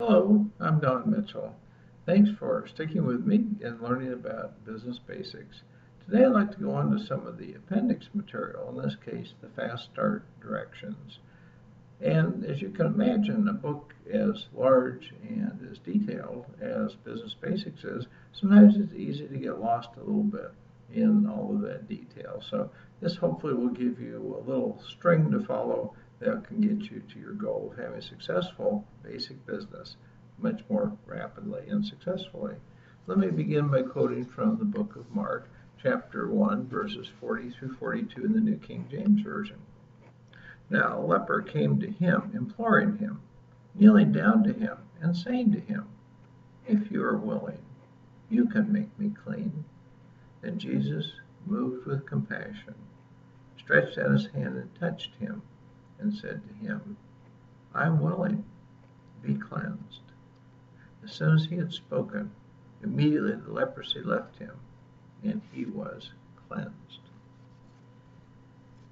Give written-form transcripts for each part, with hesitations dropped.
Hello, I'm Don Mitchell. Thanks for sticking with me and learning about business basics. Today I'd like to go on to some of the appendix material, in this case, the fast start directions. And as you can imagine, a book as large and as detailed as Business Basics is, sometimes it's easy to get lost a little bit in all of that detail. So this hopefully will give you a little string to follow that can get you to your goal of having a successful basic business much more rapidly and successfully. Let me begin by quoting from the book of Mark, chapter 1, verses 40 through 42 in the New King James Version. Now a leper came to him, imploring him, kneeling down to him, and saying to him, "If you are willing, you can make me clean." Then Jesus, moved with compassion, stretched out his hand and touched him, and said to him, "I am willing, be cleansed." As soon as he had spoken, immediately the leprosy left him, and he was cleansed.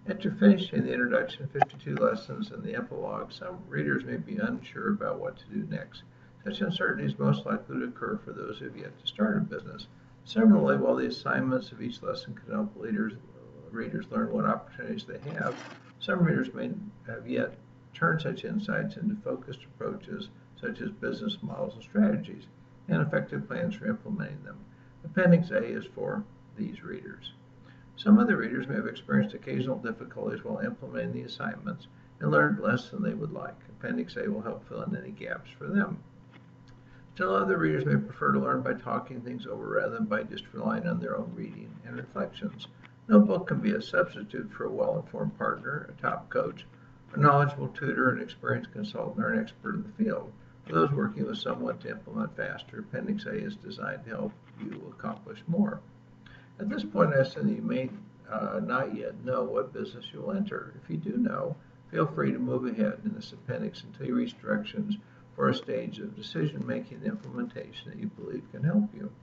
After finishing the introduction, 52 lessons, and the epilogue, some readers may be unsure about what to do next. Such uncertainty is most likely to occur for those who have yet to start a business. Similarly, while the assignments of each lesson can help readers learn what opportunities they have, some readers may have yet turned such insights into focused approaches such as business models and strategies, and effective plans for implementing them. Appendix A is for these readers. Some other readers may have experienced occasional difficulties while implementing the assignments and learned less than they would like. Appendix A will help fill in any gaps for them. Still, other readers may prefer to learn by talking things over rather than by just relying on their own reading and reflections. No book can be a substitute for a well-informed partner, a top coach, a knowledgeable tutor, an experienced consultant, or an expert in the field. For those working with someone to implement faster, Appendix A is designed to help you accomplish more. At this point, I assume that you may not yet know what business you'll enter. If you do know, feel free to move ahead in this appendix until you reach directions for a stage of decision-making and implementation that you believe can help you.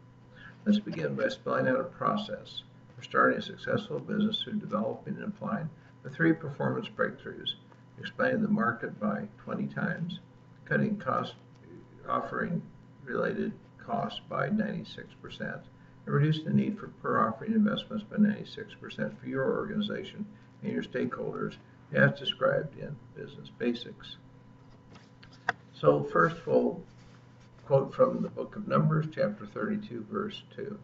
Let's begin by spelling out a process for starting a successful business through developing and applying the 3 performance breakthroughs: expanding the market by 20 times, cutting cost, offering related costs by 96%, and reduce the need for per offering investments by 96% for your organization and your stakeholders, as described in Business Basics. So first we'll quote from the book of Numbers, chapter 32, verse 2.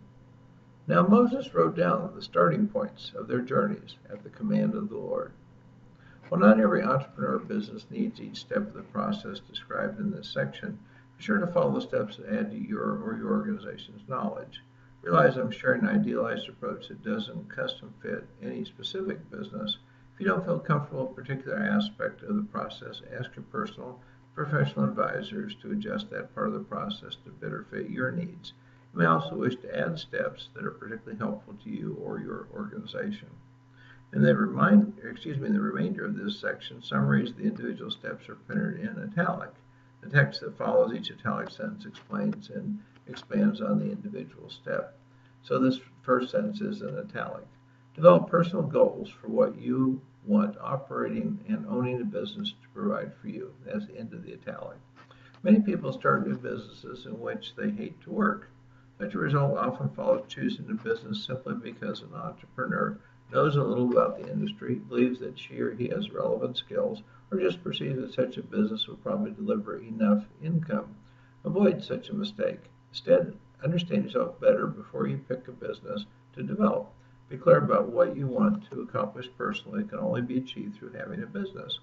Now Moses wrote down the starting points of their journeys at the command of the Lord. While not every entrepreneur or business needs each step of the process described in this section, be sure to follow the steps that add to your or your organization's knowledge. Realize I'm sharing an idealized approach that doesn't custom fit any specific business. If you don't feel comfortable with a particular aspect of the process, ask your personal, professional advisors to adjust that part of the process to better fit your needs. You may also wish to add steps that are particularly helpful to you or your organization. In the remainder of this section, summaries of the individual steps are printed in italic. The text that follows each italic sentence explains and expands on the individual step. So this first sentence is in italic. Develop personal goals for what you want operating and owning a business to provide for you. That's the end of the italic. Many people start new businesses in which they hate to work. Such a result often follows choosing a business simply because an entrepreneur knows a little about the industry, believes that she or he has relevant skills, or just perceives that such a business will probably deliver enough income. Avoid such a mistake. Instead, understand yourself better before you pick a business to develop. Be clear about what you want to accomplish personally. It can only be achieved through having a business.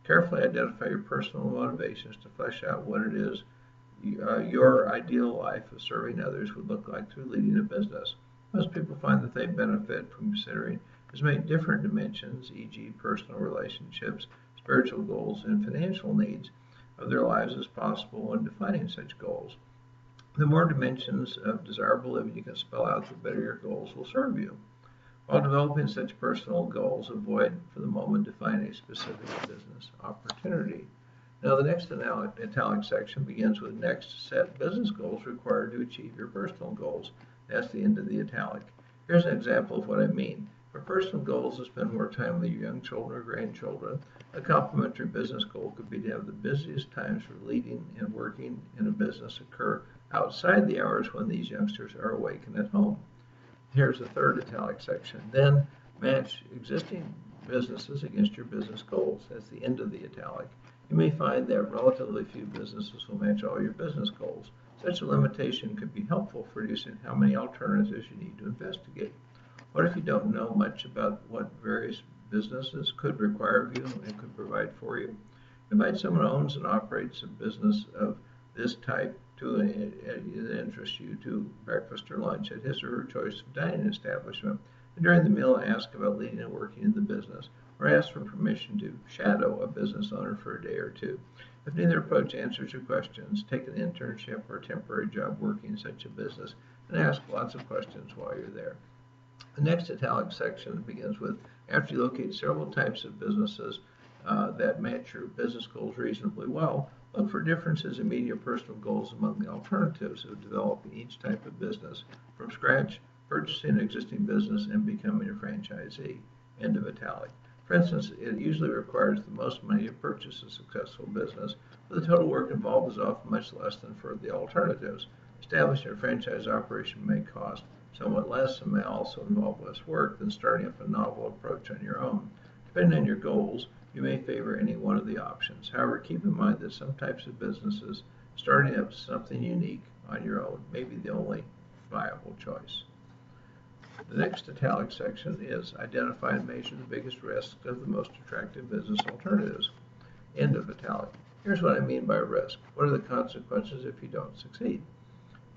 Carefully identify your personal motivations to flesh out what it is your ideal life of serving others would look like through leading a business. Most people find that they benefit from considering as many different dimensions, e.g., personal relationships, spiritual goals, and financial needs of their lives as possible when defining such goals. The more dimensions of desirable living you can spell out, the better your goals will serve you. While developing such personal goals, avoid for the moment defining a specific business opportunity. Now, the next italic section begins with next set business goals required to achieve your personal goals. That's the end of the italic. Here's an example of what I mean. For personal goals to spend more time with your young children or grandchildren, A complementary business goal could be to have the busiest times for leading and working in a business occur outside the hours when these youngsters are awake and at home. Here's the third italic section. Then match existing businesses against your business goals. That's the end of the italic. You may find that relatively few businesses will match all your business goals. Such a limitation could be helpful for reducing how many alternatives you need to investigate. What if you don't know much about what various businesses could require of you and could provide for you? Invite someone who owns and operates a business of this type that interests you to breakfast or lunch at his or her choice of dining establishment. And during the meal, ask about leading and working in the business, or ask for permission to shadow a business owner for a day or two. If neither approach answers your questions, take an internship or temporary job working in such a business and ask lots of questions while you're there. The next italic section begins with, after you locate several types of businesses that match your business goals reasonably well, look for differences in meeting your personal goals among the alternatives of developing each type of business from scratch, purchasing an existing business, and becoming a franchisee. End of italic. For instance, it usually requires the most money to purchase a successful business, but the total work involved is often much less than for the alternatives. Establishing a franchise operation may cost somewhat less and may also involve less work than starting up a novel approach on your own. Depending on your goals, you may favor any one of the options. However, keep in mind that some types of businesses, starting up something unique on your own, may be the only viable choice. The next italic section is identify and measure the biggest risks of the most attractive business alternatives. End of italic. Here's what I mean by risk. What are the consequences if you don't succeed?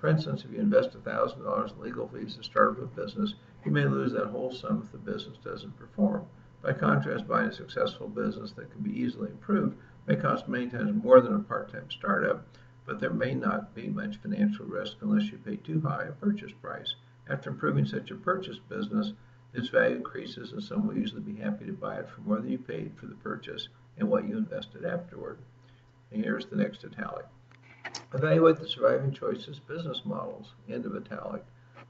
For instance, if you invest $1,000 in legal fees to start up a business, you may lose that whole sum if the business doesn't perform. By contrast, buying a successful business that can be easily improved may cost many times more than a part-time startup, but there may not be much financial risk unless you pay too high a purchase price. After improving such a purchase business, its value increases and someone will usually be happy to buy it for more than you paid for the purchase and what you invested afterward. And here's the next italic. Evaluate the surviving choices business models. End of italic.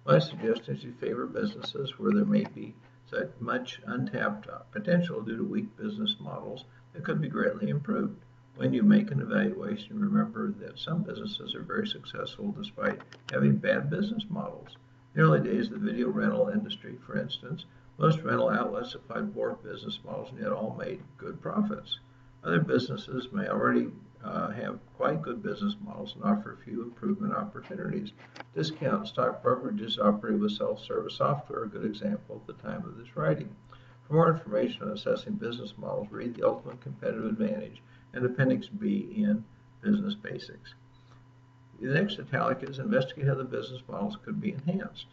My suggestion is you favor businesses where there may be such much untapped potential due to weak business models that could be greatly improved. When you make an evaluation, remember that some businesses are very successful despite having bad business models. In the early days of the video rental industry, for instance, most rental outlets applied poor business models and yet all made good profits. Other businesses may already have quite good business models and offer few improvement opportunities. Discount stock brokerages operating with self-service software are a good example at the time of this writing. For more information on assessing business models, read The Ultimate Competitive Advantage and Appendix B in Business Basics. The next italic is investigate how the business models could be enhanced.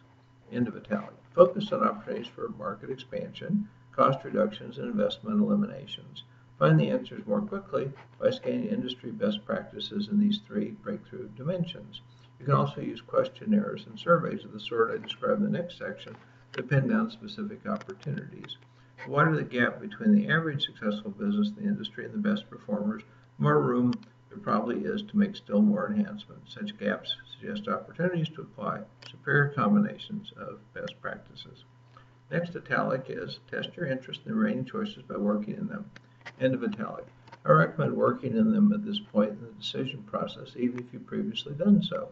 End of italic. Focus on opportunities for market expansion, cost reductions, and investment eliminations. Find the answers more quickly by scanning industry best practices in these three breakthrough dimensions. You can also use questionnaires and surveys of the sort I described in the next section to pin down specific opportunities. The wider the gap between the average successful business in the industry and the best performers, the more room there probably is to make still more enhancements. Such gaps suggest opportunities to apply superior combinations of best practices. Next italic is test your interest in the remaining choices by working in them. End of italic. I recommend working in them at this point in the decision process, even if you've previously done so.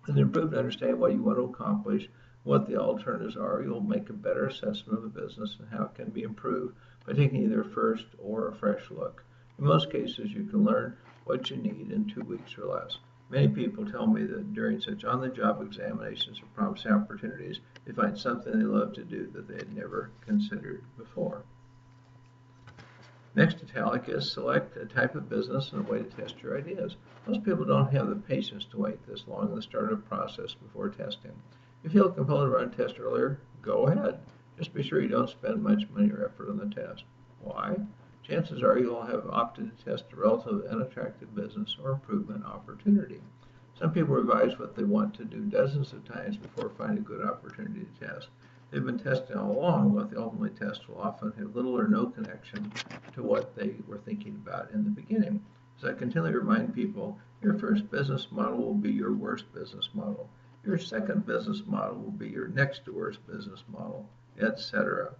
As you improve to understand what you want to accomplish, what the alternatives are, you'll make a better assessment of the business and how it can be improved by taking either a first or a fresh look. In most cases, you can learn what you need in 2 weeks or less. Many people tell me that during such on-the-job examinations or promising opportunities, they find something they love to do that they had never considered before. Next italic is select a type of business and a way to test your ideas. Most people don't have the patience to wait this long in the startup process before testing. If you feel compelled to run a test earlier, go ahead. Just be sure you don't spend much money or effort on the test. Why? Chances are you'll have opted to test a relatively unattractive business or improvement opportunity. Some people revise what they want to do dozens of times before finding a good opportunity to test. They've been testing all along. What they ultimately test will often have little or no connection to what they were thinking about in the beginning. As I continually remind people, your first business model will be your worst business model. Your second business model will be your next worst business model, etc.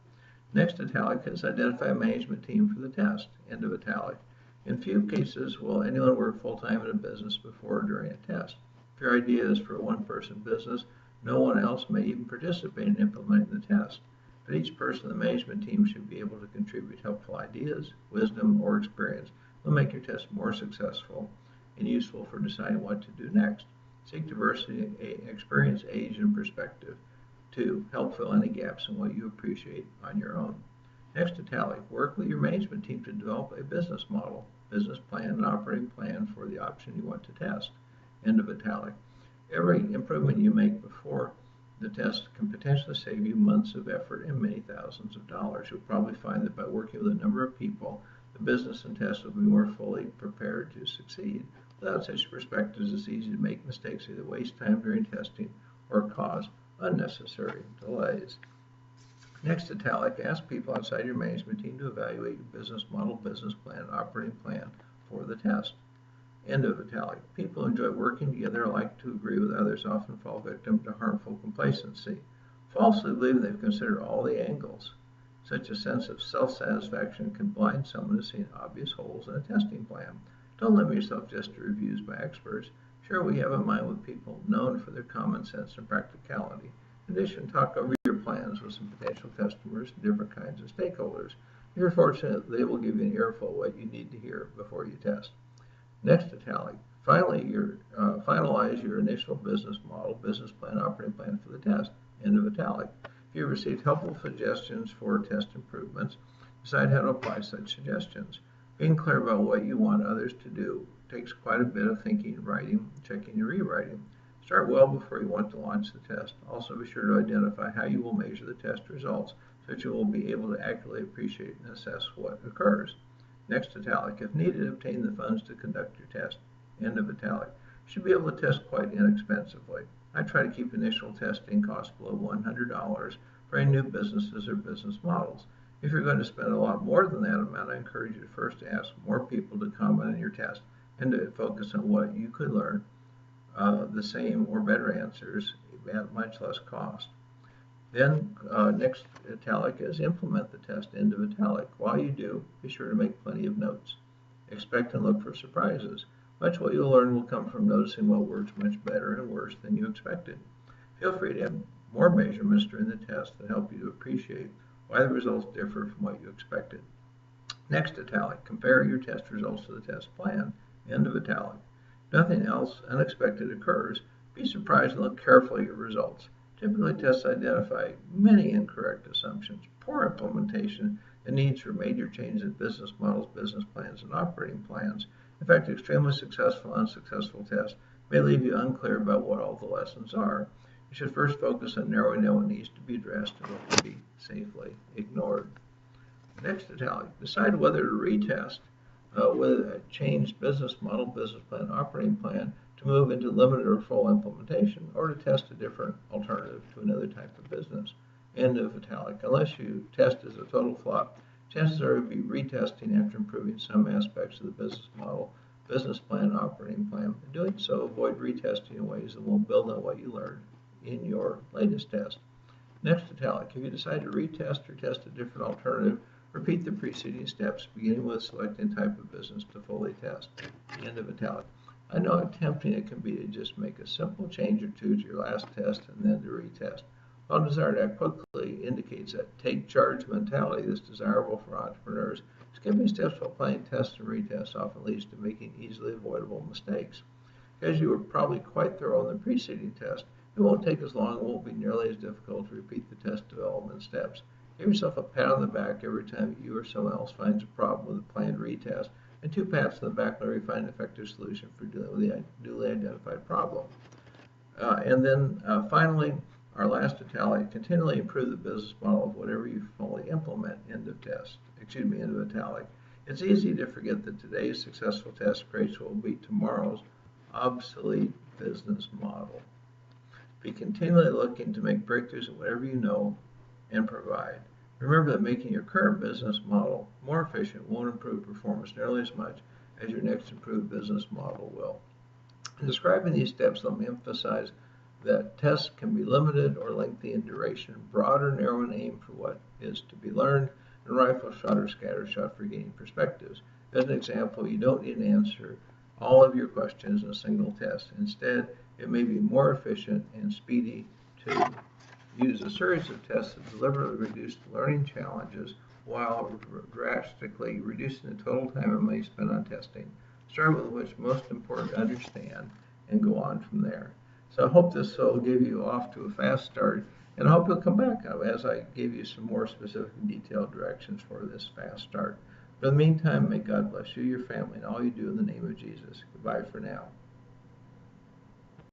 Next italic is identify a management team for the test. End of italic. In few cases will anyone work full-time in a business before or during a test. If your idea is for a one-person business, no one else may even participate in implementing the test. But each person in the management team should be able to contribute helpful ideas, wisdom, or experience that will make your test more successful and useful for deciding what to do next. Seek diversity in experience, age, and perspective. 2. Help fill any gaps in what you appreciate on your own. Next italic, work with your management team to develop a business model, business plan, and operating plan for the option you want to test. End of italic. Every improvement you make before the test can potentially save you months of effort and many thousands of dollars. You'll probably find that by working with a number of people, the business and test will be more fully prepared to succeed. Without such perspectives, it's easy to make mistakes, either waste time during testing or cause unnecessary delays. Next italic, ask people outside your management team to evaluate your business model, business plan, and operating plan for the test. End of italic. People who enjoy working together or like to agree with others often fall victim to harmful complacency, falsely believing they've considered all the angles. Such a sense of self-satisfaction can blind someone to seeing obvious holes in a testing plan. Don't limit yourself just to reviews by experts. Share what you have in mind with people known for their common sense and practicality. In addition, talk over your plans with some potential customers and different kinds of stakeholders. If you're fortunate, they will give you an earful of what you need to hear before you test. Next italic, finalize your initial business model, business plan, operating plan for the test. End of italic. If you've received helpful suggestions for test improvements, decide how to apply such suggestions. Being clear about what you want others to do takes quite a bit of thinking, writing, checking, and rewriting. Start well before you want to launch the test. Also be sure to identify how you will measure the test results so that you will be able to accurately appreciate and assess what occurs. Next italic, if needed, obtain the funds to conduct your test. End of italic. You should be able to test quite inexpensively. I try to keep initial testing costs below $100 for any new businesses or business models. If you're going to spend a lot more than that amount, I encourage you to first ask more people to comment on your test and to focus on what you could learn the same or better answers at much less cost. Then next italic is implement the test. End of italic. While you do, be sure to make plenty of notes. Expect and look for surprises. Much what you'll learn will come from noticing what works much better and worse than you expected. Feel free to have more measurements during the test that help you to appreciate why the results differ from what you expected. Next italic, compare your test results to the test plan. End of italic. Nothing else unexpected occurs. Be surprised and look carefully at your results. Typically, tests identify many incorrect assumptions, poor implementation, and needs for major changes in business models, business plans, and operating plans. In fact, extremely successful and unsuccessful tests may leave you unclear about what all the lessons are. You should first focus on narrowing down what needs to be addressed and what can be safely ignored. Next italic, decide whether to retest with a changed business model, business plan, operating plan to move into limited or full implementation, or to test a different alternative to another type of business. End of italic. Unless you test as a total flop, chances are you'll be retesting after improving some aspects of the business model, business plan, operating plan. In doing so, avoid retesting in ways that won't build on what you learned in your latest test. Next italic, if you decide to retest or test a different alternative, repeat the preceding steps, beginning with selecting type of business to fully test. End of italic. I know how tempting it can be to just make a simple change or two to your last test and then to retest. While desire to act quickly indicates that take charge mentality that's desirable for entrepreneurs, skipping steps while planning tests and retests often leads to making easily avoidable mistakes. Because you were probably quite thorough in the preceding test, it won't take as long and won't be nearly as difficult to repeat the test development steps. Give yourself a pat on the back every time you or someone else finds a problem with a planned retest, and 2 pats on the back whenever you find an effective solution for dealing with the newly identified problem. And then finally, our last italic, continually improve the business model of whatever you fully implement. End of italic. It's easy to forget that today's successful test creates what will be tomorrow's obsolete business model. Be continually looking to make breakthroughs in whatever you know and provide. Remember that making your current business model more efficient won't improve performance nearly as much as your next improved business model will. In describing these steps, let me emphasize that tests can be limited or lengthy in duration, broad or narrow in aim for what is to be learned, and rifle shot or scatter shot for gaining perspectives. As an example, you don't need to answer all of your questions in a single test. Instead, it may be more efficient and speedy to use a series of tests that deliberately reduce learning challenges while drastically reducing the total time and money spent on testing. Start with what's most important to understand and go on from there. So I hope this will give you off to a fast start, and I hope you'll come back as I give you some more specific and detailed directions for this fast start. But in the meantime, may God bless you, your family, and all you do in the name of Jesus. Goodbye for now.